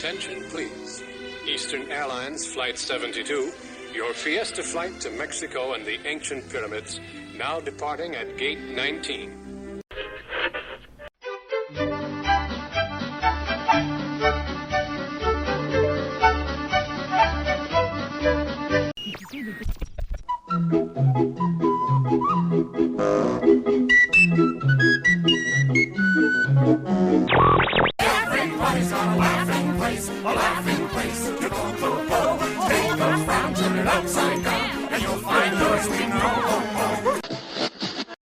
Attention, please. Eastern Airlines Flight 72, your Fiesta flight to Mexico and the ancient pyramids, now departing at Gate 19. Everybody's got a laughing place to go. Take a frown, turn it upside down, and you'll find yours we know.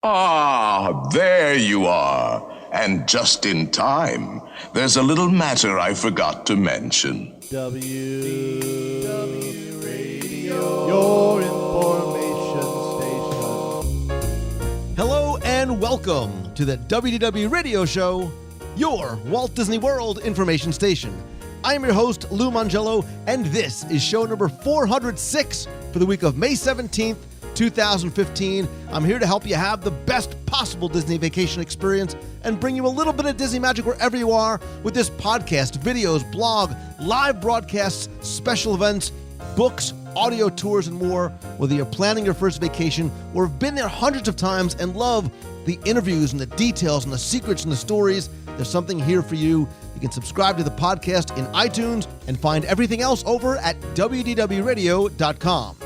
Ah, there you are. And just in time. There's a little matter I forgot to mention. WDW Radio, your information station. Hello and welcome to the WDW Radio Show, your Walt Disney World information station. I am your host, Lou Mangello, and this is show number 406 for the week of May 17th, 2015. I'm here to help you have the best possible Disney vacation experience and bring you a little bit of Disney magic wherever you are with this podcast, videos, blog, live broadcasts, special events, books, audio tours, and more. Whether you're planning your first vacation or have been there hundreds of times and love the interviews and the details and the secrets and the stories, there's something here for you. You can subscribe to the podcast in iTunes and find everything else over at WDWradio.com.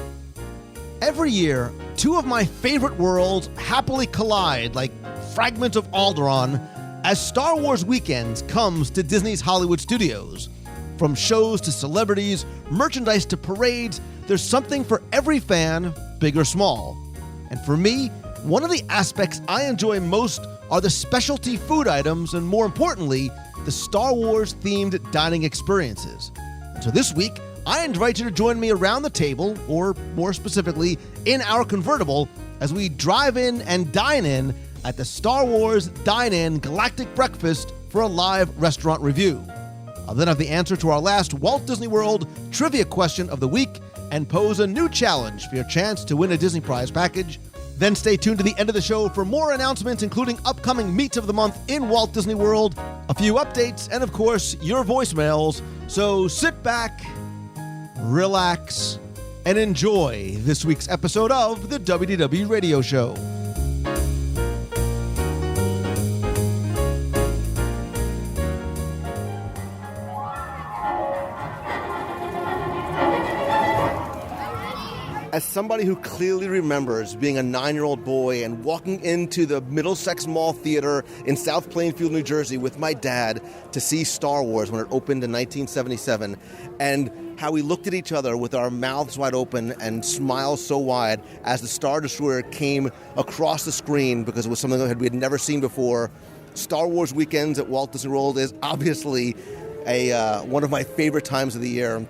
Every year, two of my favorite worlds happily collide like fragments of Alderaan as Star Wars Weekends comes to Disney's Hollywood studios. From shows to celebrities, merchandise to parades, there's something for every fan, big or small. And for me, one of the aspects I enjoy most are the specialty food items and, more importantly, the Star Wars-themed dining experiences. And so this week, I invite you to join me around the table, or more specifically, in our convertible, as we drive in and dine in at the Star Wars Dine-In Galactic Breakfast for a live restaurant review. I'll then have the answer to our last Walt Disney World trivia question of the week and pose a new challenge for your chance to win a Disney Prize package. Then stay tuned to the end of the show for more announcements, including upcoming Meets of the Month in Walt Disney World, a few updates, and of course, your voicemails. So sit back, relax, and enjoy this week's episode of the WDW Radio Show. As somebody who clearly remembers being a 9-year-old boy and walking into the Middlesex Mall Theater in South Plainfield, New Jersey with my dad to see Star Wars when it opened in 1977, and how we looked at each other with our mouths wide open and smiles so wide as the Star Destroyer came across the screen because it was something that we had never seen before. Star Wars Weekends at Walt Disney World is obviously one of my favorite times of the year.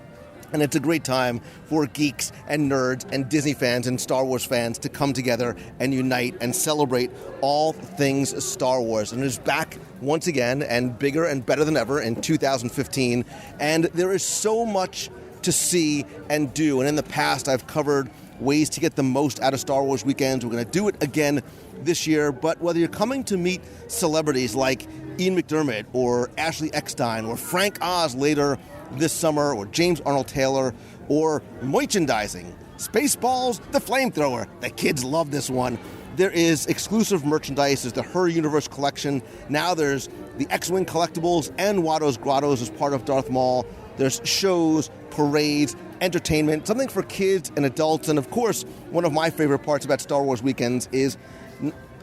And it's a great time for geeks and nerds and Disney fans and Star Wars fans to come together and unite and celebrate all things Star Wars. And it is back once again and bigger and better than ever in 2015. And there is so much to see and do. And in the past, I've covered ways to get the most out of Star Wars Weekends. We're going to do it again this year. But whether you're coming to meet celebrities like Ian McDermott or Ashley Eckstein or Frank Oz later this summer, or James Arnold Taylor, or merchandising, Spaceballs, the flamethrower. The kids love this one. There is exclusive merchandise. There's the Her Universe collection. Now there's the X-Wing collectibles and Watto's Grottos as part of Darth Maul. There's shows, parades, entertainment, something for kids and adults. And of course, one of my favorite parts about Star Wars Weekends is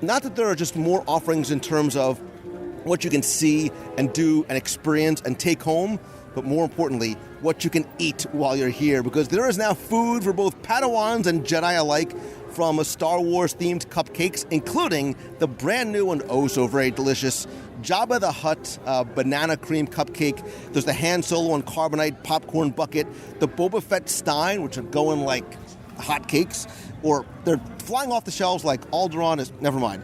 not that there are just more offerings in terms of what you can see and do and experience and take home, but more importantly, what you can eat while you're here, because there is now food for both Padawans and Jedi alike, from a Star Wars-themed cupcakes, including the brand new and oh so very delicious Jabba the Hutt banana cream cupcake. There's the Han Solo and Carbonite popcorn bucket, the Boba Fett Stein, which are going like hotcakes, or they're flying off the shelves like Alderaan is, never mind.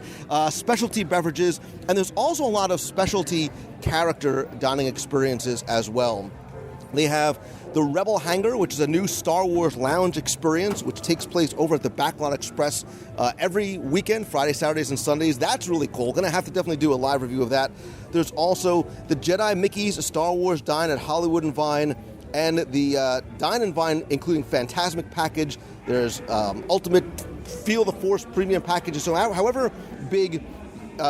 Specialty beverages, and there's also a lot of specialty character dining experiences as well. They have the Rebel Hangar, which is a new Star Wars lounge experience, which takes place over at the Backlot Express every weekend, Friday, Saturdays, and Sundays. That's really cool. Going to have to definitely do a live review of that. There's also the Jedi Mickey's Star Wars Dine at Hollywood and Vine, and the Dine and Vine, including Phantasmic package. There's Ultimate Feel the Force premium packages. So however big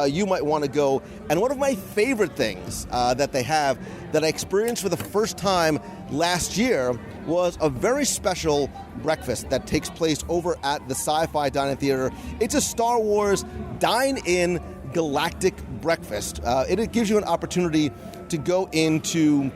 you might want to go. And one of my favorite things that they have that I experienced for the first time last year was a very special breakfast that takes place over at the Sci-Fi Dine-In Theater. It's a Star Wars Dine-In Galactic breakfast. It gives you an opportunity to go in to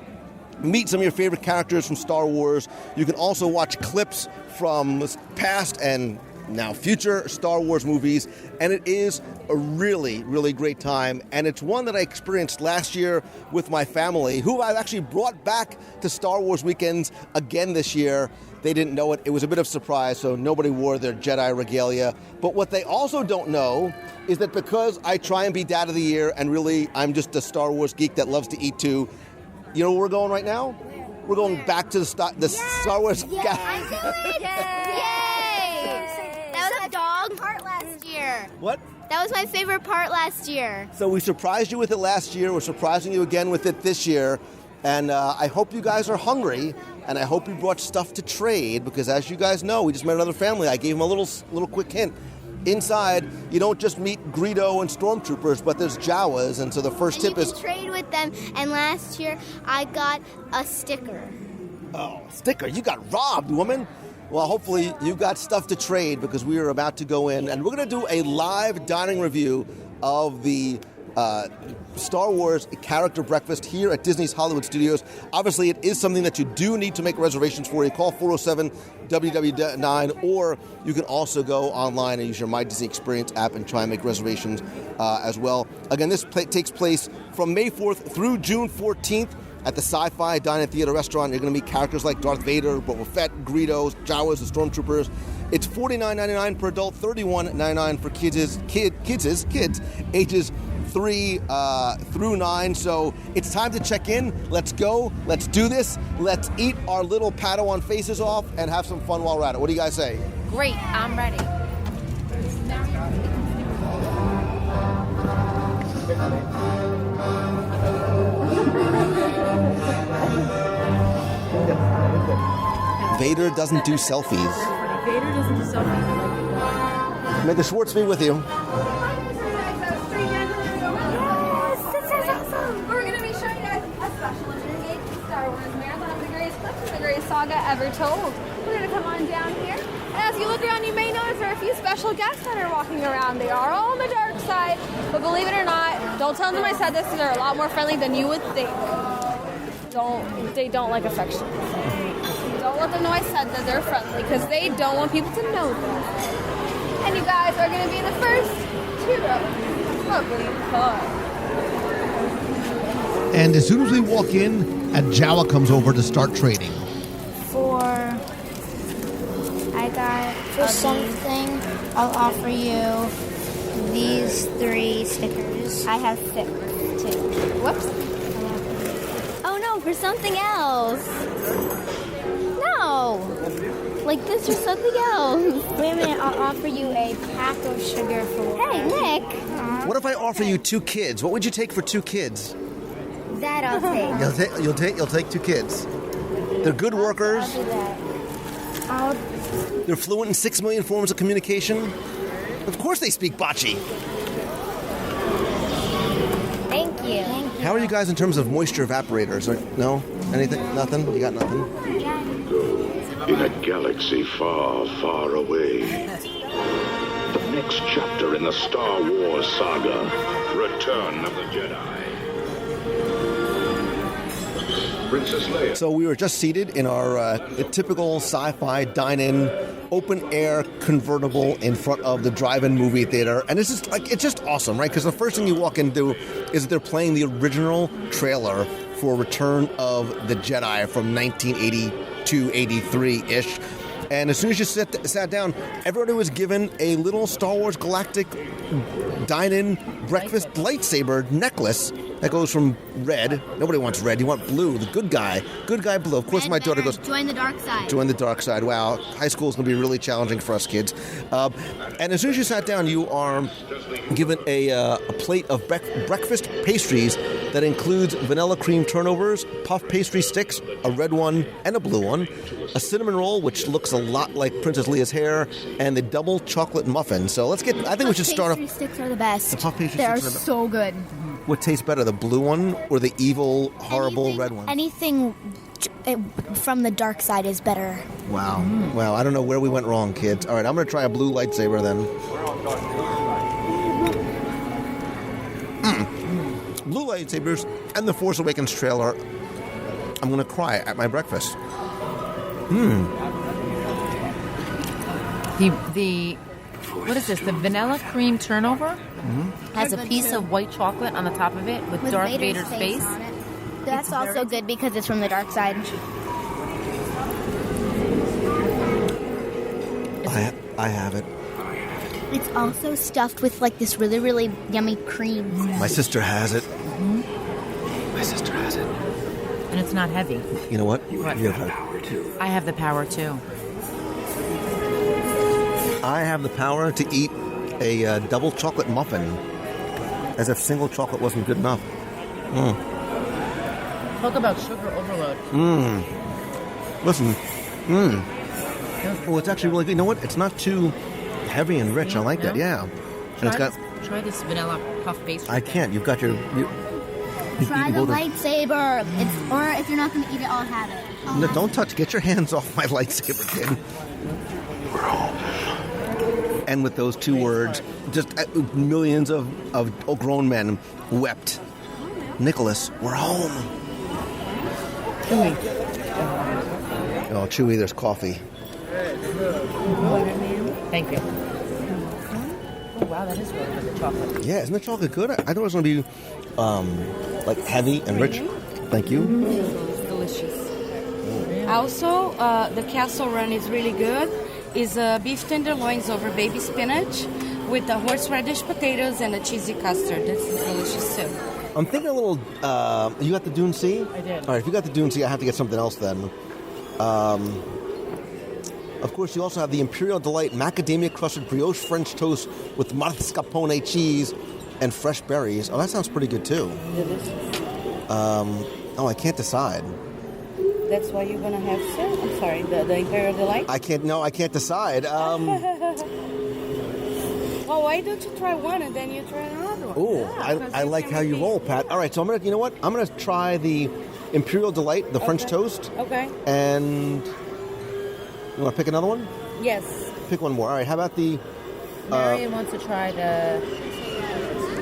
meet some of your favorite characters from Star Wars. You can also watch clips from past and now future Star Wars movies, and it is a really, really great time. And it's one that I experienced last year with my family, who I've actually brought back to Star Wars weekends again this year. They didn't know it. It was a bit of a surprise, so nobody wore their Jedi regalia. But what they also don't know is that because I try and be Dad of the Year, and really I'm just a Star Wars geek that loves to eat too, you know where we're going right now? We're going back to the Star Wars... Yeah. I knew it! Yay! That was my dog part last year. What? That was my favorite part last year. So we surprised you with it last year. We're surprising you again with it this year. And I hope you guys are hungry, and I hope you brought stuff to trade, because as you guys know, we just met another family. I gave them a little quick hint. Inside, you don't just meet Greedo and Stormtroopers, but there's Jawas, and so the first tip is... you can trade with them, and last year I got a sticker. Oh, sticker. You got robbed, woman. Well, hopefully you got stuff to trade, because we are about to go in, and we're going to do a live dining review of the Star Wars character breakfast here at Disney's Hollywood Studios. Obviously, it is something that you do need to make reservations for. You call 407-WDW9, or you can also go online and use your My Disney Experience app and try and make reservations as well. Again, this takes place from May 4th through June 14th at the Sci-Fi Dine-In Theater restaurant. You're going to meet characters like Darth Vader, Boba Fett, Greedos, Jawas, and Stormtroopers. It's $49.99 per adult, $31.99 for kids ages 3 through 9. So it's time to check in. Let's go. Let's do this. Let's eat our little Padawan faces off and have some fun while we're at it. What do you guys say? Great. I'm ready. Vader doesn't do selfies. Vader doesn't do selfies. May the Schwartz be with you. Saga ever told. We're going to come on down here, and as you look around, you may notice there are a few special guests that are walking around. They are all on the dark side, but believe it or not, don't tell them I said this, because they're a lot more friendly than you would think. They don't like affection. Don't let them know I said that they're friendly, because they don't want people to know them. And you guys are going to be the first to lovely car. And as soon as we walk in, a Jawa comes over to start trading. For something, I'll offer you these 3 stickers. I have 6 too. Whoops. Oh no, for something else. No. Like this or something else. Wait a minute, I'll offer you a pack of sugar for... Hey, Nick. What if I offer you 2 kids? What would you take for 2 kids? That I'll take. You'll take 2 kids. They're good workers. I'll do that. They're fluent in 6 million forms of communication. Of course they speak Bocce. Thank you. How are you guys in terms of moisture evaporators? No? Anything? Nothing? You got nothing? In a galaxy far, far away. The next chapter in the Star Wars saga, Return of the Jedi. Princess Leia. So we were just seated in our typical Sci-Fi Dine-In open-air convertible in front of the drive-in movie theater, and it's just awesome, right? Because the first thing you walk into is that they're playing the original trailer for Return of the Jedi from 1982, 83-ish. And as soon as you sat down, everybody was given a little Star Wars Galactic Dine-In breakfast lightsaber necklace. That goes from red. Nobody wants red. You want blue. The good guy. Good guy blue. Of course, my daughter goes, join the dark side. join the dark side. Wow. High school is going to be really challenging for us kids. And as soon as you sat down, you are given a plate of breakfast pastries that includes vanilla cream turnovers, puff pastry sticks, a red one and a blue one, a cinnamon roll, which looks a lot like Princess Leia's hair, and the double chocolate muffin. So let's get, I think we should start off. Pastry sticks are the best. The puff pastry They are sticks are the so good. What tastes better, the blue one or the evil, horrible red one? Anything from the dark side is better. Wow. Wow, I don't know where we went wrong, kids. All right, I'm going to try a blue lightsaber then. Blue lightsabers and the Force Awakens trailer. I'm going to cry at my breakfast. The what is this? The vanilla cream turnover has a piece of white chocolate on the top of it with Darth Vader's face. on it. That's also good because it's from the dark side. I have it. It's also stuffed with like this really, really yummy cream. My sister has it. My sister has it. And it's not heavy. You know what? What? You have power too. I have the power too. I have the power to eat a double chocolate muffin, as if single chocolate wasn't good enough. Talk about sugar overload. Listen. Oh, it's actually really good. You know what? It's not too heavy and rich. I like that. Yeah. And it's got. Try this vanilla puff pastry. I can't. You've got your. Try the lightsaber. Or if you're not going to eat it, I'll have it. No, don't touch. Get your hands off my lightsaber, kid. And with those two words, just millions of grown men wept. Nicholas, we're home. Chewy. Oh, Chewy, there's coffee. Thank you. Oh, wow, that is really good, the chocolate. Yeah, isn't the chocolate good? I thought it was going to be like heavy and rich. Thank you. It's delicious. Also, the Castle Run is really good. It's beef tenderloins over baby spinach with the horseradish potatoes and a cheesy custard. This is delicious too. I'm thinking a little. You got the Dune Sea? I did. All right, if you got the Dune Sea, I have to get something else then. Of course, you also have the Imperial Delight macadamia crusted brioche French toast with mascarpone cheese and fresh berries. Oh, that sounds pretty good too. Oh, I can't decide. That's why you're gonna have I'm sorry, the Imperial Delight. I can't decide. Well, why don't you try one and then you try another one? Oh, I like how you roll, Pat. All right, so I'm gonna. You know what? I'm gonna try the Imperial Delight, the French toast. Okay. And you want to pick another one? Yes. Pick one more. All right. How about the? Marion wants to try the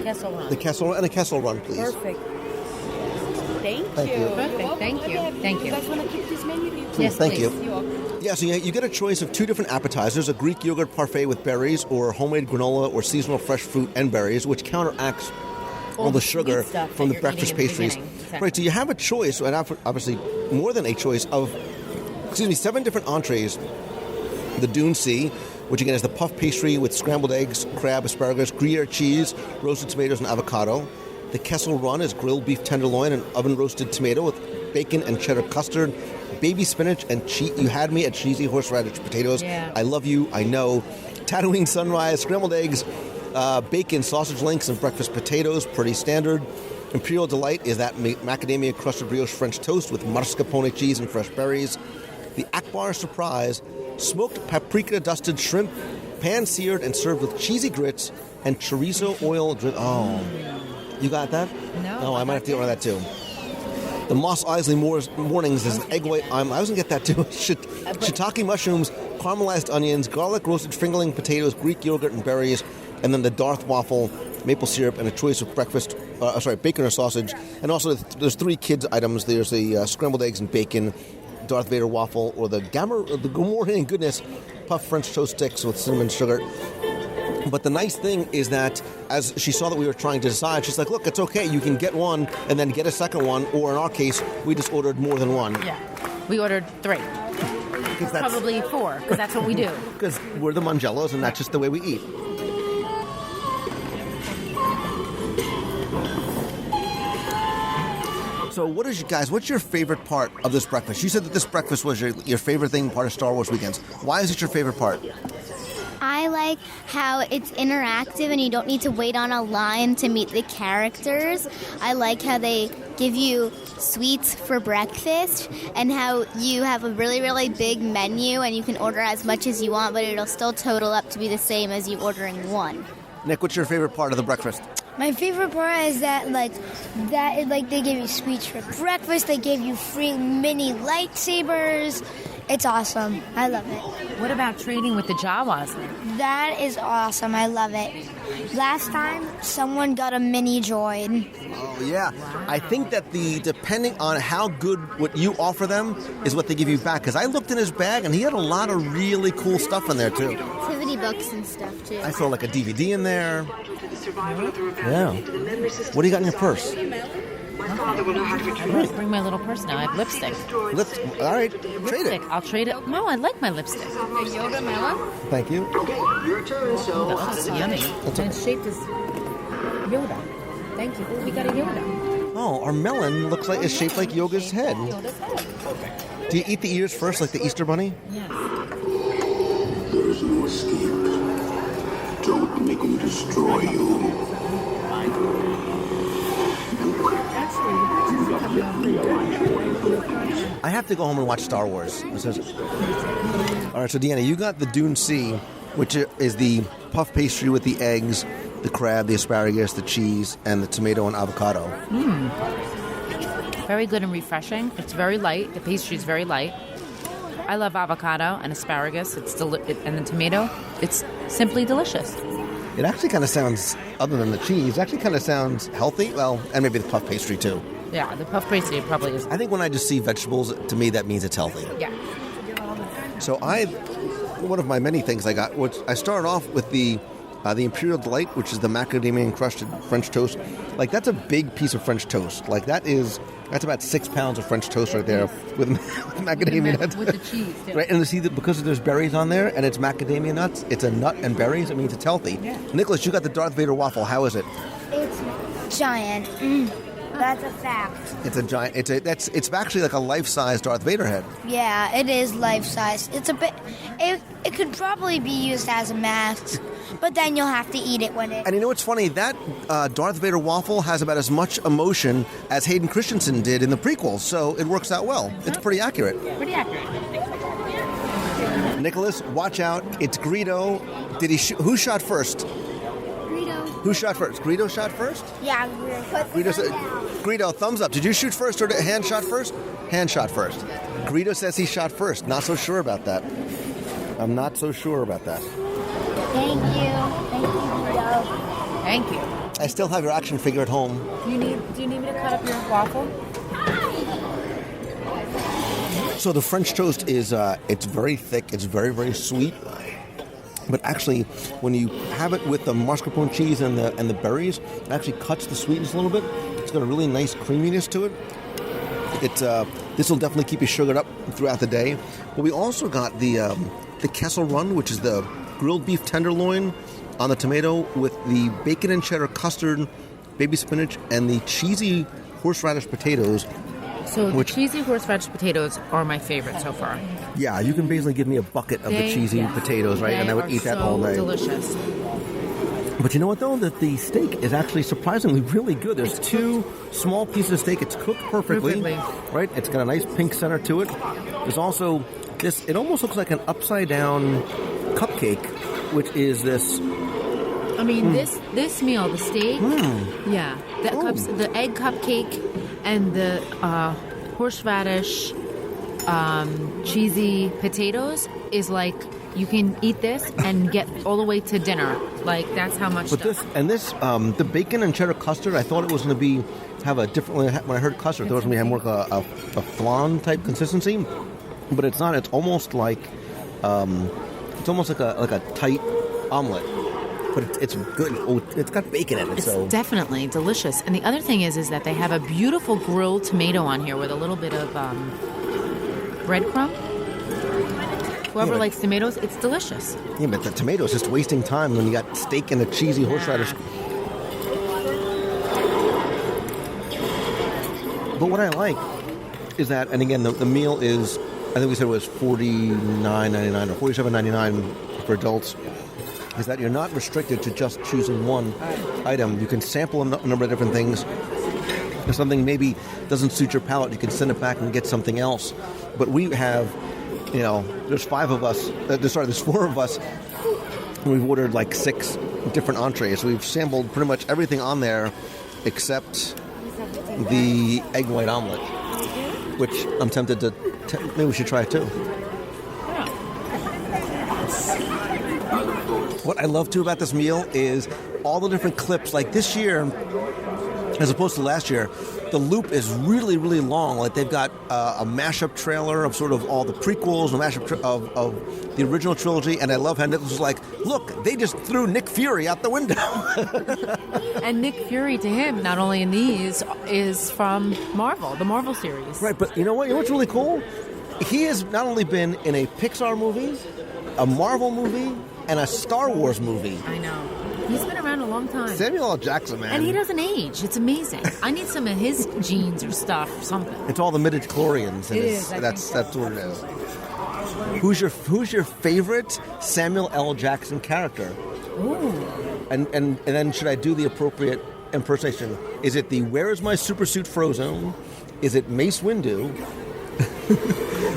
Kessel Run. The Kessel Run and a Kessel Run, please. Perfect. Thank you. Perfect. Thank you. Thank you. You guys want to keep this menu? Yes, Thank please. you. Yeah, so you get a choice of two different appetizers, a Greek yogurt parfait with berries or homemade granola or seasonal fresh fruit and berries, which counteracts all the sugar stuff from that the you're breakfast eating in the pastries. beginning. Exactly. Right, so you have a choice, and obviously more than a choice, of 7 different entrees. The Dune Sea, which again is the puff pastry with scrambled eggs, crab, asparagus, Gruyere cheese, roasted tomatoes, and avocado. The Kessel Run is grilled beef tenderloin and oven-roasted tomato with bacon and cheddar custard, baby spinach, and you had me at cheesy horseradish potatoes. Yeah. I love you, I know. Tatooine sunrise, scrambled eggs, bacon, sausage links, and breakfast potatoes, pretty standard. Imperial Delight is that macadamia crusted brioche French toast with mascarpone cheese and fresh berries. The Akbar Surprise, smoked paprika-dusted shrimp, pan-seared and served with cheesy grits and chorizo oil drip. Oh, you got that? No. Oh, I might have to get one of that too. The Moss Isley Mornings is an egg white. I was going to get that too. Shiitake mushrooms, caramelized onions, garlic roasted fingerling potatoes, Greek yogurt and berries, and then the Darth waffle, maple syrup, and a choice of breakfast. Bacon or sausage. And also there's 3 kids items. There's the scrambled eggs and bacon, Darth Vader waffle, or the Good Morning and Goodness puffed French toast sticks with cinnamon sugar. But the nice thing is that as she saw that we were trying to decide, she's like, look, it's okay. You can get one and then get a second one. Or in our case, we just ordered more than one. Yeah. We ordered 3. Probably 4, because that's what we do. Because we're the Mangellos, and that's just the way we eat. So what's your favorite part of this breakfast? You said that this breakfast was your favorite thing, part of Star Wars weekends. Why is it your favorite part? I like how it's interactive and you don't need to wait on a line to meet the characters. I like how they give you sweets for breakfast and how you have a really, really big menu and you can order as much as you want, but it'll still total up to be the same as you ordering one. Nick, what's your favorite part of the breakfast? My favorite part is that they give you sweets for breakfast. They give you free mini lightsabers. It's awesome. I love it. What about trading with the Jawas? That is awesome. I love it. Last time, someone got a mini droid. Oh, yeah. Wow. I think that depending on how good what you offer them is what they give you back. Because I looked in his bag, and he had a lot of really cool stuff in there, too. Activity books and stuff, too. I saw, like, a DVD in there. Yeah. What do you got in your purse? Right. Bring my little purse now. I have lipstick. All right, trade it. I'll trade it. No, I like my lipstick. Yoda melon? Thank you. Okay, your turn, so... That looks yummy. And it's shaped as Yoda. Thank you. We got a Yoda. Oh, our melon looks like it's shaped like Yoda's head. Do you eat the ears first, like the Easter Bunny? Yes. There's no escape. Don't make them destroy you. I have to go home and watch Star Wars. All right, so Deanna, you got the Dune Sea, which is the puff pastry with the eggs, the crab, the asparagus, the cheese, and the tomato and avocado. Very good and refreshing. It's very light. The pastry is very light. I love avocado and asparagus. And the tomato. It's simply delicious. It actually kind of sounds, other than the cheese, actually kind of sounds healthy. Well, and maybe the puff pastry too. Yeah, the puff pastry probably is. I think when I just see vegetables, to me that means it's healthy. Yeah. So one of my many things I got, which I started off with the Imperial Delight, which is the macadamia encrusted French toast. Like, that's a big piece of French toast. Like, that's about 6 pounds of French toast right there with macadamia nuts. With the cheese, too. Right, and to see that because there's berries on there and it's macadamia nuts, it's a nut and berries, it means it's healthy. Yeah. Nicholas, you got the Darth Vader waffle. How is it? It's giant. That's a fact. It's a giant. It's actually like a life-size Darth Vader head. Yeah, it is life-size. It's a bit. It could probably be used as a mask, but then you'll have to eat it when it. And you know what's funny? That Darth Vader waffle has about as much emotion as Hayden Christensen did in the prequels, so it works out well. It's pretty accurate. Pretty accurate. Nicholas, watch out! It's Greedo. Who shot first? Who shot first? Greedo shot first? Yeah, Greedo, thumbs up. Did you shoot first or did hand shot first? Hand shot first. Greedo says he shot first. Not so sure about that. I'm not so sure about that. Thank you. Thank you, Greedo. Thank you. I still have your action figure at home. Do you need me to cut up your waffle? So the French toast is, it's very thick. It's very, very sweet. But actually, when you have it with the mascarpone cheese and the berries, it actually cuts the sweetness a little bit. It's got a really nice creaminess to it. This will definitely keep you sugared up throughout the day. But we also got the Kessel Run, which is the grilled beef tenderloin on the tomato with the bacon and cheddar custard, baby spinach, and the cheesy horseradish potatoes. So the cheesy horseradish potatoes are my favorite so far. Yeah, you can basically give me a bucket of the cheesy potatoes, right? And I would eat that all day. Delicious. But you know what, though? That the steak is actually surprisingly really good. There's 2 small pieces of steak. It's cooked perfectly. Right? It's got a nice pink center to it. There's also this, it almost looks like an upside-down cupcake, which is this... I mean, this meal, the steak, yeah, the egg cupcake and the horseradish cheesy potatoes is like, you can eat this and get all the way to dinner. Like, that's how much. But the bacon and cheddar custard, I thought it was going to have a different. When I heard custard, I thought it was going to have more of a flan type consistency, but it's not. It's almost like a tight omelet. But it's good. Oh, it's got bacon in it. It's definitely delicious. And the other thing is that they have a beautiful grilled tomato on here with a little bit of breadcrumb. Whoever likes tomatoes, it's delicious. Yeah, but the tomato is just wasting time when you got steak and a cheesy horseradish. But what I like is that, and again, the meal is, I think we said it was $49.99 or $47.99 for adults, is that you're not restricted to just choosing one item. You can sample a number of different things. If something maybe doesn't suit your palate, you can send it back and get something else. But we have, there's 4 of us, and we've ordered like 6 different entrees. We've sampled pretty much everything on there except the egg white omelet, which I'm tempted to, maybe we should try it too. What I love too about this meal is all the different clips. Like this year, as opposed to last year, the loop is really, really long. Like they've got a mashup trailer of sort of all the prequels, a mashup of the original trilogy, and I love how Nicholas was like, look, they just threw Nick Fury out the window. And Nick Fury, to him, not only in these, is from Marvel, the Marvel series. Right, but you know what? You know what's really cool? He has not only been in a Pixar movie, a Marvel movie, and a Star Wars movie. I know. He's been around a long time. Samuel L. Jackson, man. And he doesn't age. It's amazing. I need some of his genes or stuff or something. It's all the midichlorians. It is. That's what it is. Who's your favorite Samuel L. Jackson character? Ooh. And then should I do the appropriate impersonation? Is it the Where Is My Supersuit Frozone? Is it Mace Windu?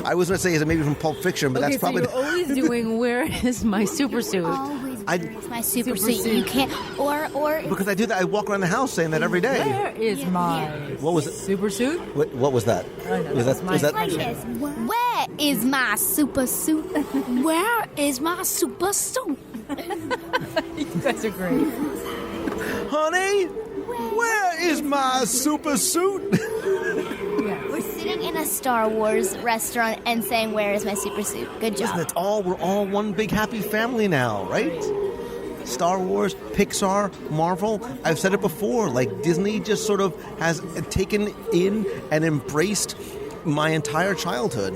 I was going to say, is it maybe from Pulp Fiction, but that's probably... So you're always doing Where Is My Supersuit? Always it's my supersuit. You can't, or... Because I do that. I walk around the house saying that every day. Where is my What was it? Supersuit? What was that? Was that Like this. Where is my supersuit? Where is my supersuit? You guys are great. Honey, where is my supersuit? We're sitting in a Star Wars restaurant and saying, "Where is my supersuit?" Good job. Listen, we're all one big happy family now, right? Star Wars, Pixar, Marvel. I've said it before. Like Disney just sort of has taken in and embraced my entire childhood.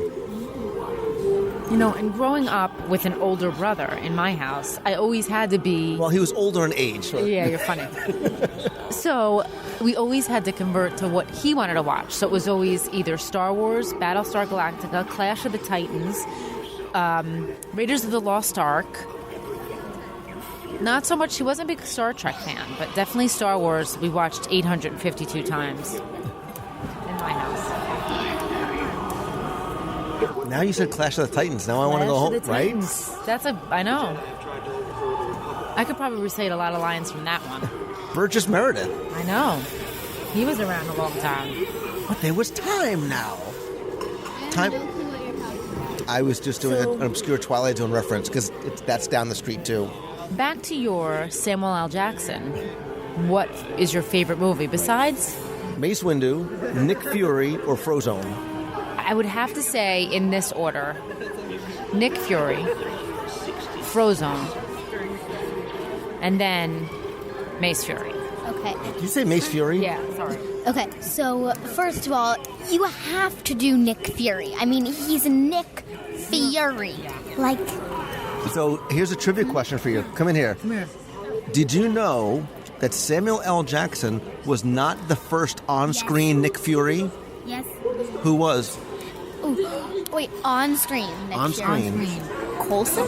And growing up with an older brother in my house, I always had to be... Well, he was older in age. So. Yeah, you're funny. So we always had to convert to what he wanted to watch. So it was always either Star Wars, Battlestar Galactica, Clash of the Titans, Raiders of the Lost Ark. Not so much, he wasn't a big Star Trek fan, but definitely Star Wars we watched 852 times in my house. Now you said Clash of the Titans. Now I want to go home, right? I know. I could probably recite a lot of lines from that one. Burgess Meredith. I know. He was around a long time. But there was time now. Time. I was just doing an obscure Twilight Zone reference because that's down the street too. Back to your Samuel L. Jackson. What is your favorite movie besides Mace Windu, Nick Fury, or Frozone? I would have to say, in this order, Nick Fury, Frozone, and then Mace Fury. Okay. Did you say Mace Fury? Yeah, sorry. Okay, so first of all, you have to do Nick Fury. I mean, he's Nick Fury. Like... So here's a trivia question for you. Come in here. Come here. Did you know that Samuel L. Jackson was not the first on-screen Nick Fury? Yes. Who was? Ooh, wait, on screen. On screen. Coulson?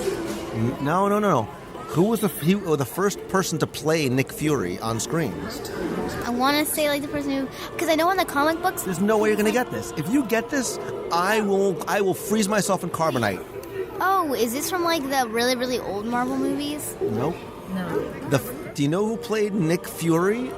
No. Who was the first person to play Nick Fury on screen? I want to say like the person who, because I know in the comic books. There's no way you're going to get this. If you get this, I will freeze myself in carbonite. Oh, is this from like the really, really old Marvel movies? Nope. No. Do you know who played Nick Fury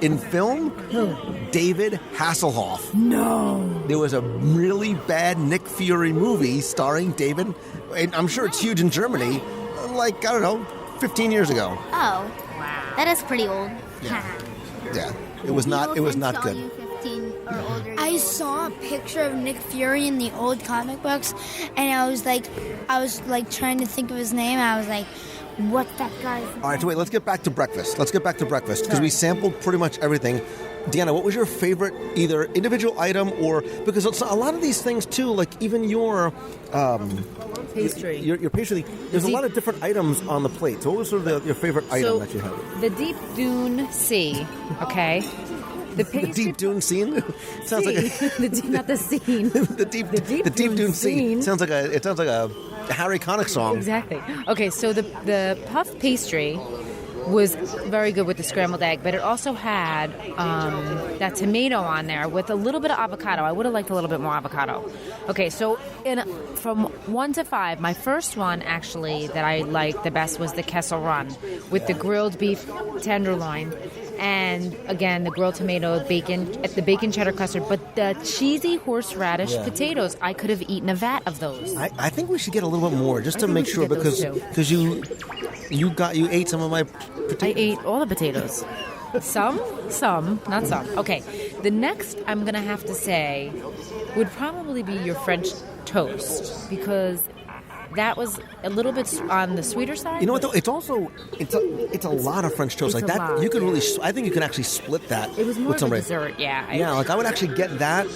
in film? Who? David Hasselhoff. No. There was a really bad Nick Fury movie starring David, and I'm sure it's huge in Germany, like, I don't know, 15 years ago. Oh. Wow. That is pretty old. Yeah. It was not good. I saw a picture of Nick Fury in the old comic books, and I was like trying to think of his name, and I was like, what that guy's name? All right, so wait, let's get back to breakfast. Because we sampled pretty much everything. Deanna, what was your favorite either individual item or, because a lot of these things too, like even your pastry. Your pastry, there's a lot of different items on the plate. So what was sort of your favorite item that you had? The Deep Dune Sea, okay? The deep dune scene sounds like not the scene. the deep dune scene sounds like a Harry Connick song. Exactly. Okay, so the puff pastry was very good with the scrambled egg, but it also had that tomato on there with a little bit of avocado. I would have liked a little bit more avocado. Okay, so from 1 to 5, my first one actually that I liked the best was the Kessel Run with the grilled beef tenderloin. And again, the grilled tomato, the bacon cheddar custard, but the cheesy horseradish potatoes, I could have eaten a vat of those. I think we should get a little bit more just to make sure because you ate some of my potatoes. I ate all the potatoes. Some, not some. Okay, the next I'm going to have to say would probably be your French toast because that was a little bit on the sweeter side. You know what though? It's a lot of French toast like that. Lot. You could really, I think you can actually split that. It was more with of a somebody. dessert, yeah. Yeah, like I would actually get that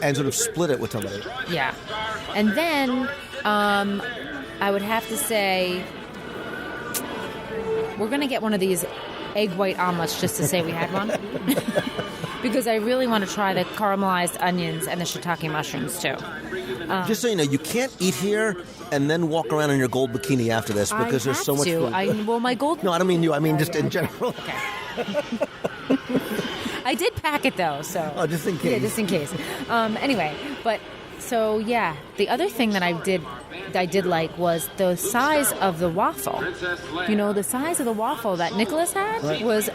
and sort of split it with somebody. Yeah, and then I would have to say we're gonna get one of these egg white omelets just to say we had one. Because I really want to try the caramelized onions and the shiitake mushrooms too. Just so you know, you can't eat here and then walk around in your gold bikini after this because there's so much food. My gold... No, I don't mean you. I mean just in general. Okay. I did pack it though, so... Oh, just in case. Yeah, just in case. Anyway, but... So, yeah, the other thing that I did like was the size of the waffle. You know, the size of the waffle that Nicholas had was,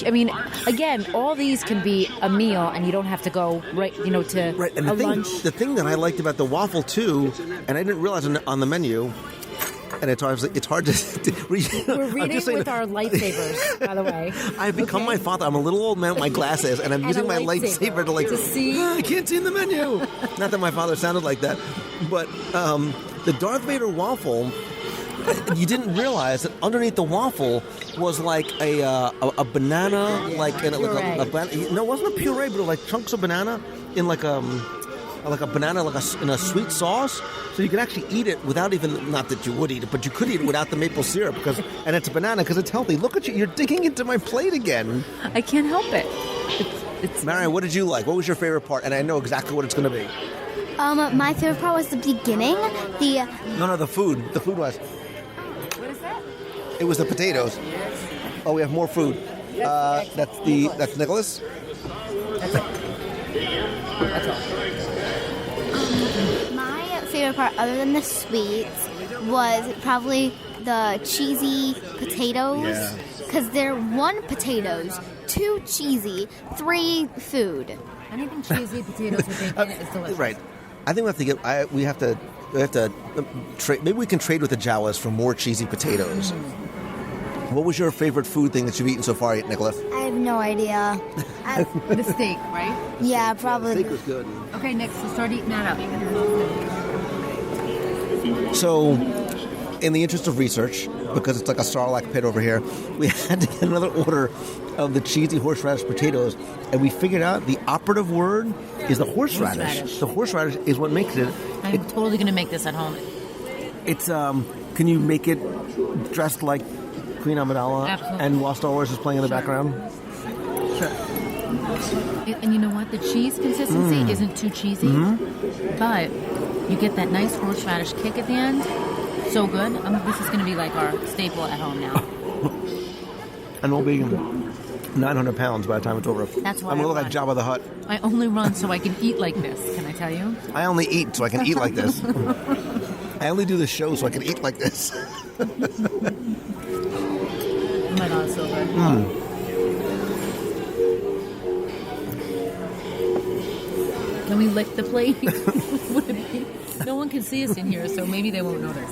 I mean, again, all these can be a meal and you don't have to go to and lunch. The thing that I liked about the waffle, too, and I didn't realize on the menu, and it's hard to... We're reading with our lightsabers, by the way. I've become my father. I'm a little old man with my glasses, and I'm using my lightsaber to see. I can't see in the menu. Not that my father sounded like that, but the Darth Vader waffle. You didn't realize that underneath the waffle was like a banana, no, it wasn't a puree, but like chunks of banana in like a banana in a sweet sauce, so you can actually eat it without even, not that you would eat it, but you could eat it without the maple syrup and it's a banana because it's healthy. Look at you, you're digging into my plate again. I can't help it. It's Marion, what did you like? What was your favorite part? And I know exactly what it's going to be. My favorite part was the beginning. No, the food. The food was. What is that? It was the potatoes. Oh, we have more food. That's Nicholas. That's it. That's all. My favorite part, other than the sweets, was probably the cheesy potatoes. Because they're 1 potatoes, 2 cheesy, 3 food. Anything cheesy, potatoes with bacon is delicious. Right. I think we have to trade. Maybe we can trade with the Jawas for more cheesy potatoes. What was your favorite food thing that you've eaten so far, Nicholas? I have no idea. The steak, right? Yeah, probably. The steak was good. Okay, Nick, so start eating that up. So, in the interest of research, because it's like a Sarlacc pit over here, we had to get another order of the cheesy horseradish potatoes, and we figured out the operative word is the horseradish. The horseradish is what makes it. I'm totally going to make this at home. It's, can you make it dressed like Queen Amidala? Absolutely. And while Star Wars is playing in the background? Sure. And you know what? The cheese consistency isn't too cheesy, but you get that nice horseradish kick at the end. So good. This is going to be like our staple at home now. And we'll be 900 pounds by the time it's over. That's why I'm going to look like Jabba the Hutt. I only run so I can eat like this, can I tell you? I only eat so I can eat like this. I only do this show so I can eat like this. Oh my God, it's so good. Can we lick the plate? No one can see us in here, so maybe they won't notice.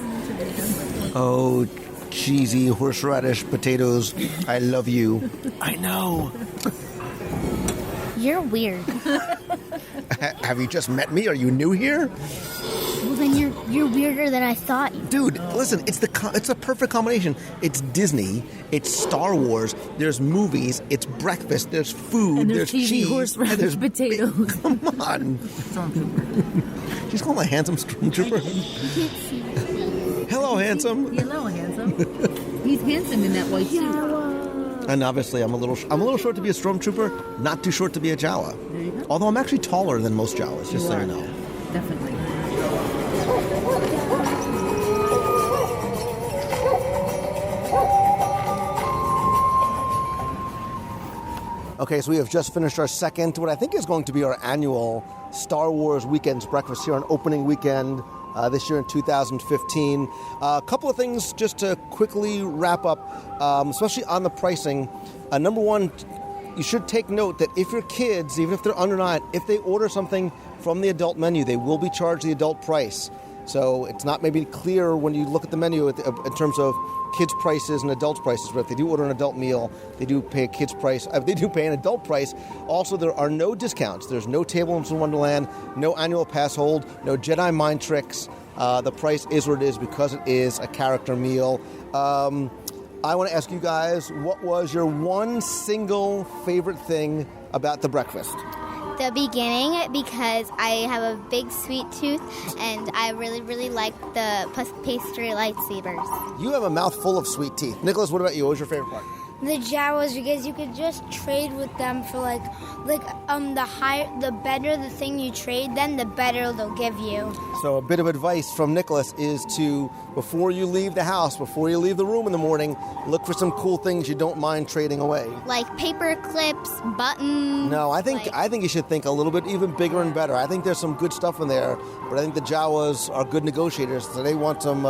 Oh, cheesy horseradish potatoes. I love you. I know. You're weird. Have you just met me? Are you new here? Well, then you're weirder than I thought. Dude, listen, it's a perfect combination. It's Disney, it's Star Wars, there's movies, it's breakfast, there's food, and there's cheesy cheese, horseradish and there's potatoes. Come on. She's calling a handsome stormtrooper. Hello, handsome. Hello, handsome. He's handsome in that white suit. And obviously, I'm a little short to be a stormtrooper, not too short to be a Jawa. There you go. Although I'm actually taller than most Jawas, just so you know. Definitely. Okay, so we have just finished our second, what I think is going to be our annual Star Wars Weekends breakfast here on opening weekend this year in 2015. A couple of things just to quickly wrap up, especially on the pricing. Number one, you should take note that if your kids, even if they're under 9, if they order something from the adult menu, they will be charged the adult price. So it's not maybe clear when you look at the menu in terms of kids' prices and adults' prices, but if they do order an adult meal, they do pay a kid's price. They do pay an adult price. Also, there are no discounts. There's no Table in Wonderland, no annual pass hold, no Jedi mind tricks. The price is what it is because it is a character meal. I want to ask you guys, what was your one single favorite thing about the breakfast? The beginning, because I have a big sweet tooth and I really, really like the pastry lightsabers. You have a mouthful of sweet teeth. Nicholas, what about you? What was your favorite part? The Jawas, because you could just trade with them for the better the thing you trade, then the better they'll give you. So a bit of advice from Nicholas is to, before you leave the house, before you leave the room in the morning, look for some cool things you don't mind trading away. Like paper clips, buttons. No, I think you should think a little bit even bigger and better. I think there's some good stuff in there, but I think the Jawas are good negotiators, so they want some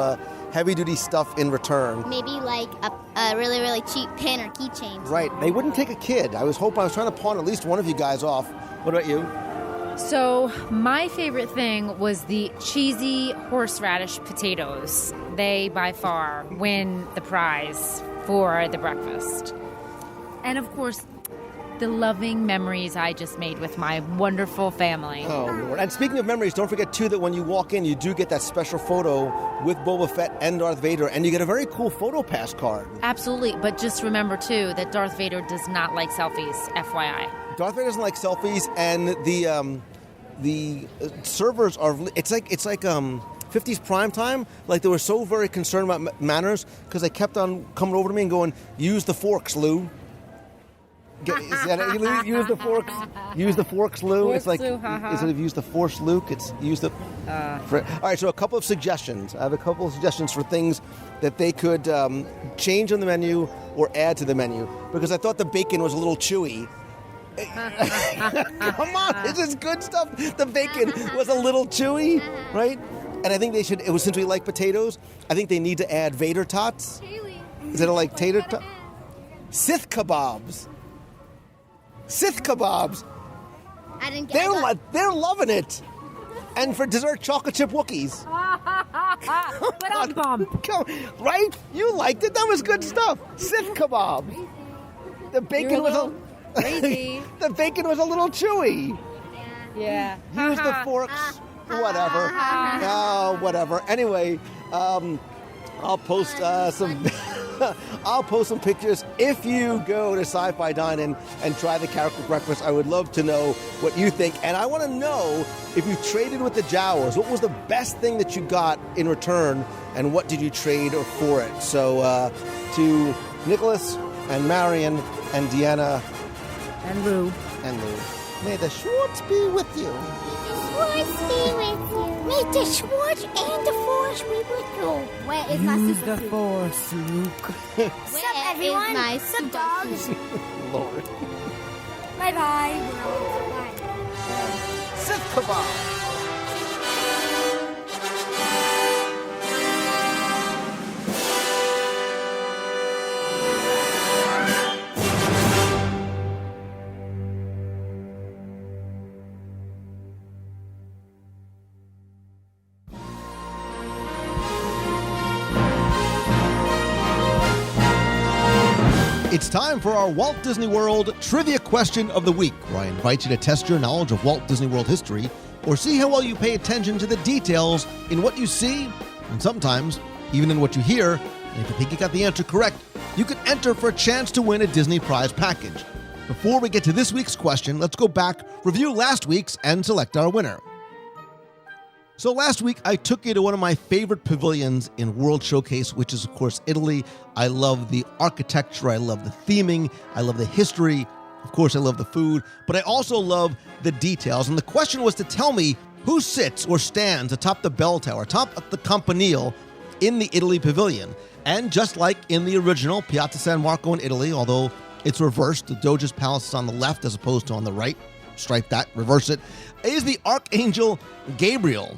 heavy-duty stuff in return. Maybe like a really, really cheap pin or keychain. Right. They wouldn't take a kid. I was trying to pawn at least one of you guys off. What about you? So my favorite thing was the cheesy horseradish potatoes. They, by far, win the prize for the breakfast. And, of course, the loving memories I just made with my wonderful family. Oh, Lord. And speaking of memories, don't forget, too, that when you walk in, you do get that special photo with Boba Fett and Darth Vader, and you get a very cool photo pass card. Absolutely, but just remember, too, that Darth Vader does not like selfies, FYI. Darth Vader doesn't like selfies, and the servers are, it's like 50s prime time. Like, they were so very concerned about manners, because they kept on coming over to me and going, "Use the forks, Lou." Use the forks. Use the forks, Lou. It's like, instead of use the force, Luke, it's use the... All right, so a couple of suggestions. I have a couple of suggestions for things that they could change on the menu or add to the menu, because I thought the bacon was a little chewy. Come on, this is good stuff. The bacon was a little chewy, right? And I think they should, since we like potatoes, I think they need to add Vader tots. Instead of like tater tots. Sith kebabs. Sith kebabs. I didn't get that. They're loving it. And for dessert, chocolate chip Wookiees. But I'm bummed. Right? You liked it. That was good stuff. Sith kebab. The bacon was crazy. The bacon was a little chewy. Yeah. Use the forks. Whatever. Oh, whatever. Anyway, I'll post some. I'll post some pictures. If you go to Sci-Fi Dine-In and try the character breakfast, I would love to know what you think. And I want to know, if you traded with the Jawas, what was the best thing that you got in return, and what did you trade for it? So to Nicholas and Marion and Deanna and Lou. May the Schwartz be with you. Schwartz be with you. May the Schwartz and the Force be with you. Where is my Use super the Force, Luke. What's up, everyone? What's up, dogs? Lord. Bye-bye. Sith kebab. It's time for our Walt Disney World Trivia Question of the Week, where I invite you to test your knowledge of Walt Disney World history, or see how well you pay attention to the details in what you see, and sometimes even in what you hear. And if you think you got the answer correct, you can enter for a chance to win a Disney prize package. Before we get to this week's question, let's go back, review last week's, and select our winner. So last week, I took you to one of my favorite pavilions in World Showcase, which is, of course, Italy. I love the architecture. I love the theming. I love the history. Of course, I love the food. But I also love the details. And the question was to tell me who sits or stands atop the bell tower, atop the campanile in the Italy pavilion. And just like in the original Piazza San Marco in Italy, although it's reversed, the Doge's palace is on the left as opposed to on the right. Stripe that, reverse it, is the Archangel Gabriel.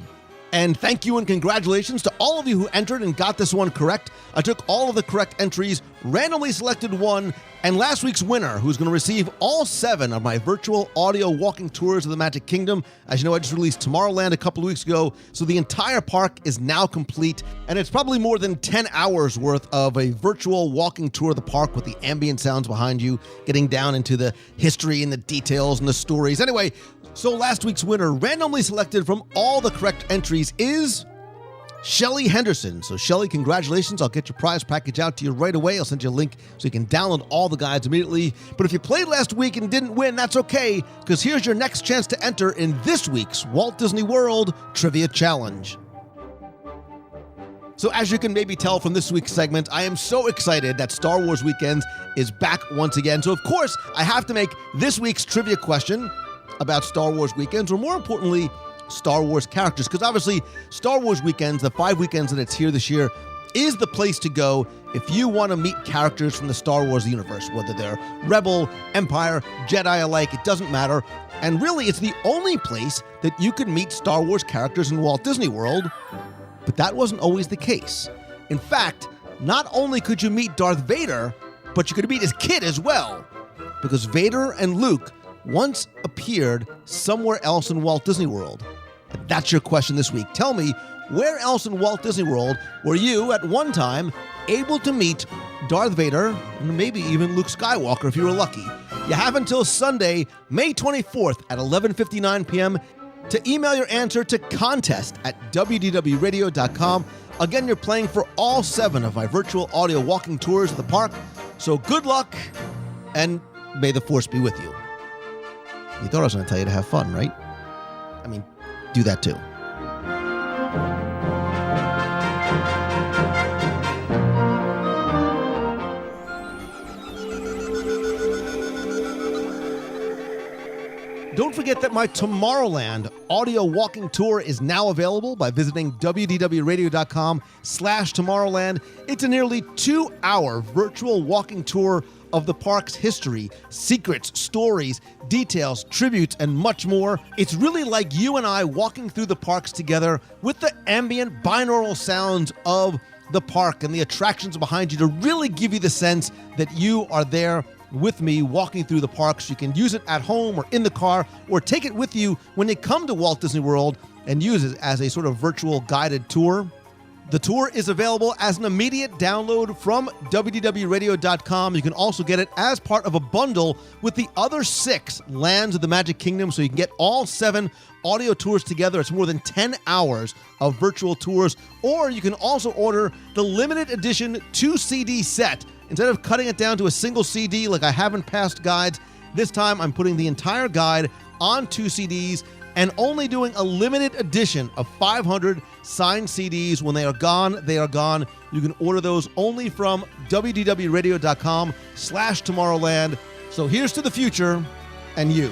And thank you and congratulations to all of you who entered and got this one correct. I took all of the correct entries, randomly selected one, and last week's winner, who's going to receive all 7 of my virtual audio walking tours of the Magic Kingdom. As you know, I just released Tomorrowland a couple of weeks ago, so the entire park is now complete, and it's probably more than 10 hours worth of a virtual walking tour of the park with the ambient sounds behind you, getting down into the history and the details and the stories. Anyway, so last week's winner, randomly selected from all the correct entries, is Shelly Henderson. So Shelly, congratulations. I'll get your prize package out to you right away. I'll send you a link so you can download all the guides immediately. But if you played last week and didn't win, that's okay, because here's your next chance to enter in this week's Walt Disney World Trivia Challenge. So as you can maybe tell from this week's segment, I am so excited that Star Wars Weekends is back once again. So of course, I have to make this week's trivia question about Star Wars Weekends, or more importantly, Star Wars characters, because obviously Star Wars Weekends, the 5 weekends that it's here this year, is the place to go if you want to meet characters from the Star Wars universe, whether they're Rebel, Empire, Jedi alike, it doesn't matter. And really, it's the only place that you can meet Star Wars characters in Walt Disney World, but that wasn't always the case. In fact, not only could you meet Darth Vader, but you could meet his kid as well, because Vader and Luke once appeared somewhere else in Walt Disney World. That's your question this week. Tell me, where else in Walt Disney World were you at one time able to meet Darth Vader, and maybe even Luke Skywalker if you were lucky? You have until Sunday, May 24th at 11:59 p.m. to email your answer to contest@wdwradio.com. Again, you're playing for all 7 of my virtual audio walking tours of the park. So good luck, and may the Force be with you. You thought I was going to tell you to have fun, right? I mean, do that too. Don't forget that my Tomorrowland audio walking tour is now available by visiting wdwradio.com/Tomorrowland. It's a nearly 2-hour virtual walking tour of the park's history, secrets, stories, details, tributes, and much more. It's really like you and I walking through the parks together with the ambient binaural sounds of the park and the attractions behind you to really give you the sense that you are there with me walking through the parks. You can use it at home or in the car, or take it with you when you come to Walt Disney World and use it as a sort of virtual guided tour. The tour is available as an immediate download from WDWRadio.com. You can also get it as part of a bundle with the other 6 lands of the Magic Kingdom, so you can get all 7 audio tours together. It's more than 10 hours of virtual tours. Or you can also order the limited edition 2-CD set. Instead of cutting it down to a single CD like I have in past guides, this time I'm putting the entire guide on 2 CDs and only doing a limited edition of 500 signed CDs. When they are gone, they are gone. You can order those only from wdwradio.com/Tomorrowland. So here's to the future and you.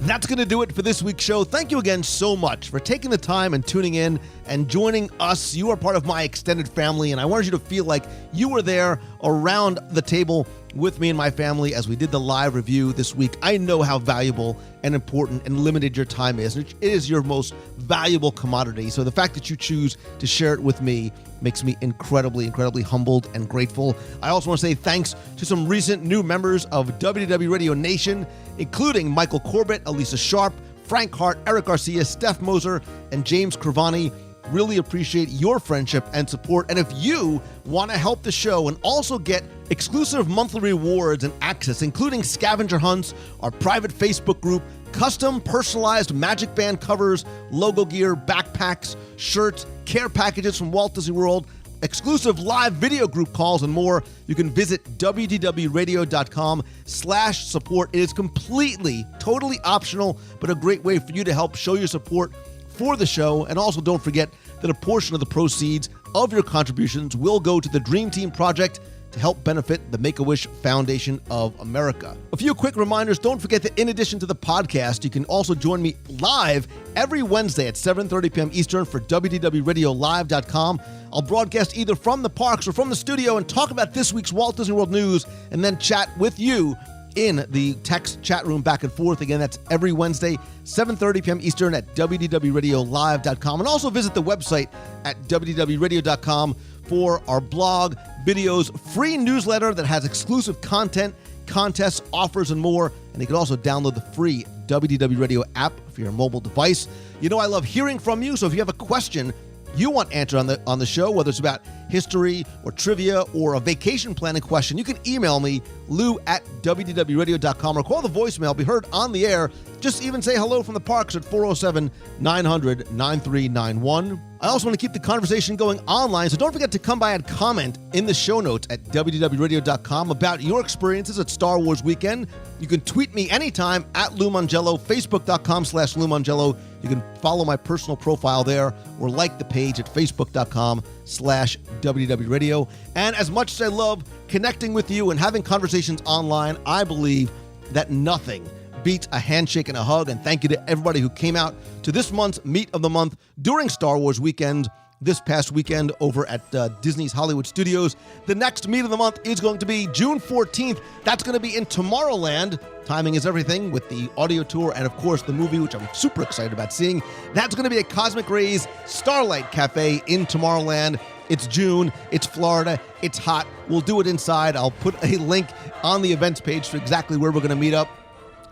That's going to do it for this week's show. Thank you again so much for taking the time and tuning in and joining us. You are part of my extended family, and I wanted you to feel like you were there around the table with me and my family as we did the live review this week. I know how valuable and important and limited your time is. It is your most valuable commodity. So the fact that you choose to share it with me makes me incredibly, incredibly humbled and grateful. I also want to say thanks to some recent new members of WDW Radio Nation, including Michael Corbett, Elisa Sharp, Frank Hart, Eric Garcia, Steph Moser, and James Cravani. Really appreciate your friendship and support. And if you want to help the show and also get exclusive monthly rewards and access, including scavenger hunts, our private Facebook group, custom personalized Magic Band covers, logo gear, backpacks, shirts, care packages from Walt Disney World, exclusive live video group calls, and more, you can visit wdwradio.com/support. It is completely, totally optional, but a great way for you to help show your support for the show. And also don't forget that a portion of the proceeds of your contributions will go to the Dream Team Project to help benefit the Make-A-Wish Foundation of America. A few quick reminders. Don't forget that in addition to the podcast, you can also join me live every Wednesday at 7:30 p.m. Eastern for WDWRadioLive.com. I'll broadcast either from the parks or from the studio and talk about this week's Walt Disney World news, and then chat with you in the text chat room back and forth. Again, that's every Wednesday, 7:30 p.m. Eastern at WDWRadioLive.com. And also visit the website at WDWRadio.com for our blog, videos, free newsletter that has exclusive content, contests, offers, and more. And you can also download the free WDW Radio app for your mobile device. You know I love hearing from you, so if you have a question you want answered on the show, whether it's about history or trivia or a vacation planning question, you can email me, lou@wdwradio.com, or call the voicemail, be heard on the air. Just even say hello from the parks at 407-900-9391. I also want to keep the conversation going online, so don't forget to come by and comment in the show notes at wdwradio.com about your experiences at Star Wars Weekend. You can tweet me anytime at Lou Mongello, facebook.com/Lou Mongello. You can follow my personal profile there or like the page at facebook.com/WDWRadio. And as much as I love connecting with you and having conversations online, I believe that nothing beats a handshake and a hug. And thank you to everybody who came out to this month's Meet of the Month during Star Wars Weekend this past weekend over at Disney's Hollywood Studios. The next Meet of the Month is going to be June 14th. That's going to be in Tomorrowland. Timing is everything with the audio tour and, of course, the movie, which I'm super excited about seeing. That's going to be at Cosmic Rays Starlight Cafe in Tomorrowland. It's June. It's Florida. It's hot. We'll do it inside. I'll put a link on the events page to exactly where we're going to meet up.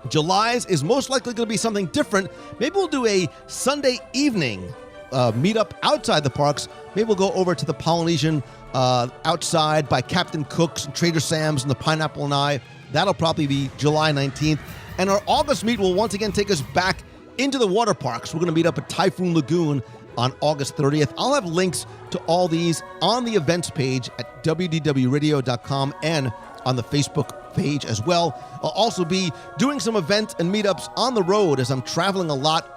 July's is most likely going to be something different. Maybe we'll do a Sunday evening meetup outside the parks. Maybe we'll go over to the Polynesian outside by Captain Cook's and Trader Sam's and the Pineapple and I. That'll probably be July 19th. And our August meet will once again take us back into the water parks. We're going to meet up at Typhoon Lagoon on August 30th. I'll have links to all these on the events page at WDWRadio.com and on the Facebook page as well. I'll also be doing some events and meetups on the road as I'm traveling a lot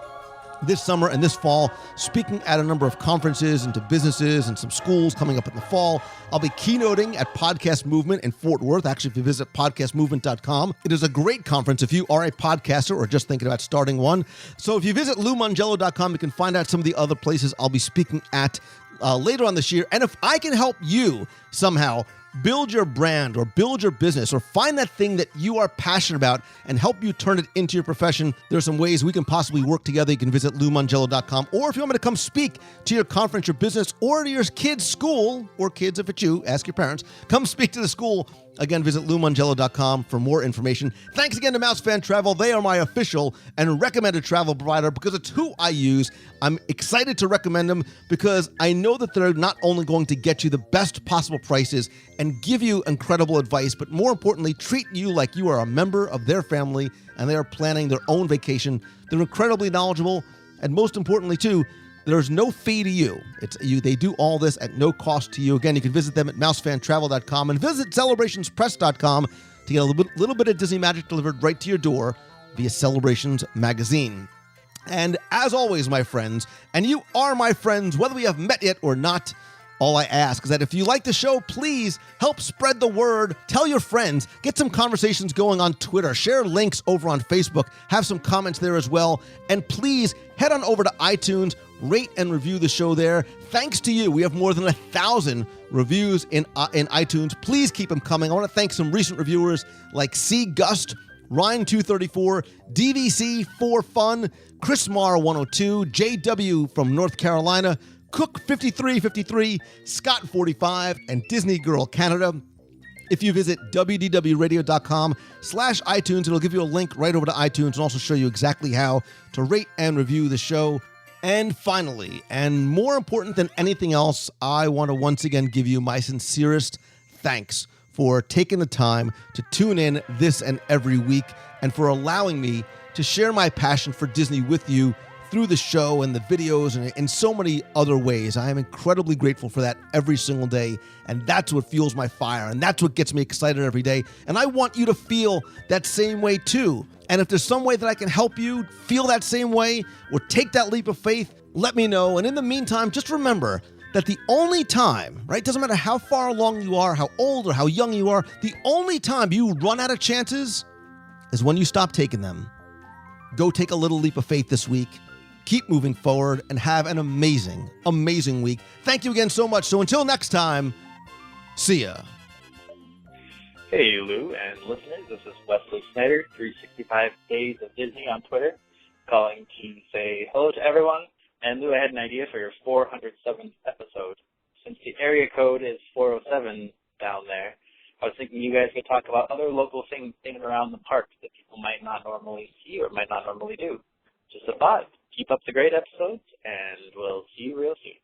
this summer and this fall, speaking at a number of conferences and to businesses and some schools coming up in the fall. I'll be keynoting at Podcast Movement in Fort Worth. Actually, if you visit podcastmovement.com, it is a great conference if you are a podcaster or just thinking about starting one. So if you visit LouMongello.com, you can find out some of the other places I'll be speaking at later on this year. And if I can help you somehow build your brand or build your business or find that thing that you are passionate about and help you turn it into your profession, there's some ways we can possibly work together. You can visit LouMongello.com, or if you want me to come speak to your conference, your business, or to your kids' school, or kids if it's you, ask your parents, come speak to the school. Again, visit LouMongello.com for more information. Thanks again to Mouse Fan Travel. They are my official and recommended travel provider because it's who I use. I'm excited to recommend them because I know that they're not only going to get you the best possible prices and give you incredible advice, but more importantly, treat you like you are a member of their family and they are planning their own vacation. They're incredibly knowledgeable, and most importantly, too, there's no fee to you. They do all this at no cost to you. Again, you can visit them at mousefantravel.com and visit celebrationspress.com to get a little bit of Disney magic delivered right to your door via Celebrations magazine. And as always, my friends, and you are my friends, whether we have met yet or not, all I ask is that if you like the show, please help spread the word. Tell your friends. Get some conversations going on Twitter. Share links over on Facebook. Have some comments there as well. And please head on over to iTunes. Rate and review the show there. Thanks to you, we have more than 1,000 reviews in iTunes. Please keep them coming. I want to thank some recent reviewers like C. Gust, Ryan234, DVC 4 Fun, Chris Marr 102, JW from North Carolina, Cook 5353, Scott 45, and Disney Girl Canada. If you visit wdwradio.com/iTunes, it'll give you a link right over to iTunes and also show you exactly how to rate and review the show. And finally, and more important than anything else, I want to once again give you my sincerest thanks for taking the time to tune in this and every week and for allowing me to share my passion for Disney with you through the show and the videos and in so many other ways. I am incredibly grateful for that every single day, and that's what fuels my fire, and that's what gets me excited every day. And I want you to feel that same way too. And if there's some way that I can help you feel that same way or take that leap of faith, let me know. And in the meantime, just remember that the only time, right, doesn't matter how far along you are, how old or how young you are, the only time you run out of chances is when you stop taking them. Go take a little leap of faith this week. Keep moving forward and have an amazing, amazing week. Thank you again so much. So until next time, see ya. Hey, Lou and listeners. This is Wesley Snyder, 365 Days of Disney on Twitter, calling to say hello to everyone. And Lou, I had an idea for your 407th episode. Since the area code is 407 down there, I was thinking you guys could talk about other local things in and around the parks that people might not normally see or might not normally do. Just a thought. Keep up the great episodes, and we'll see you real soon.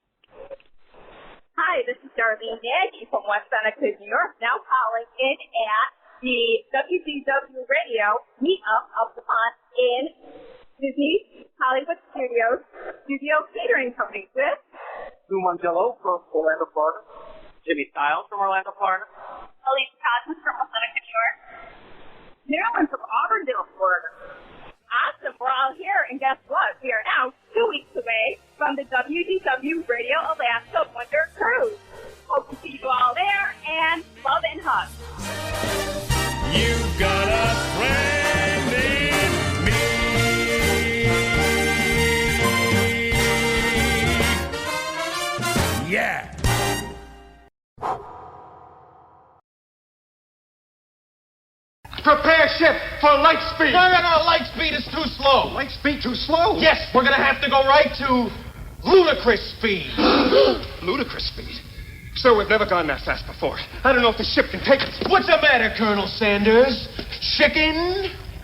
Hi, this is Darlene Nagy from West Seneca, New York, now calling in at the WDW Radio meetup up the pond in Disney Hollywood Studios Studio Catering Company with Lou Mongello from Orlando, Florida. Jimmy Stiles from Orlando, Florida. Elise Cosmos from West Seneca, New York. Marilyn from Auburndale, Florida. Awesome, we're all here, and guess what? We are now 2 weeks away from the WDW Radio Alaska Winter Cruise. Hope to see you all there, and love and hugs. You've got a friend in me. Yeah. Prepare ship for light speed. No, light speed is too slow. Light speed too slow? Yes, we're gonna have to go right to ludicrous speed. Ludicrous speed? Sir, we've never gone that fast before. I don't know if the ship can take us. What's the matter, Colonel Sanders? Chicken?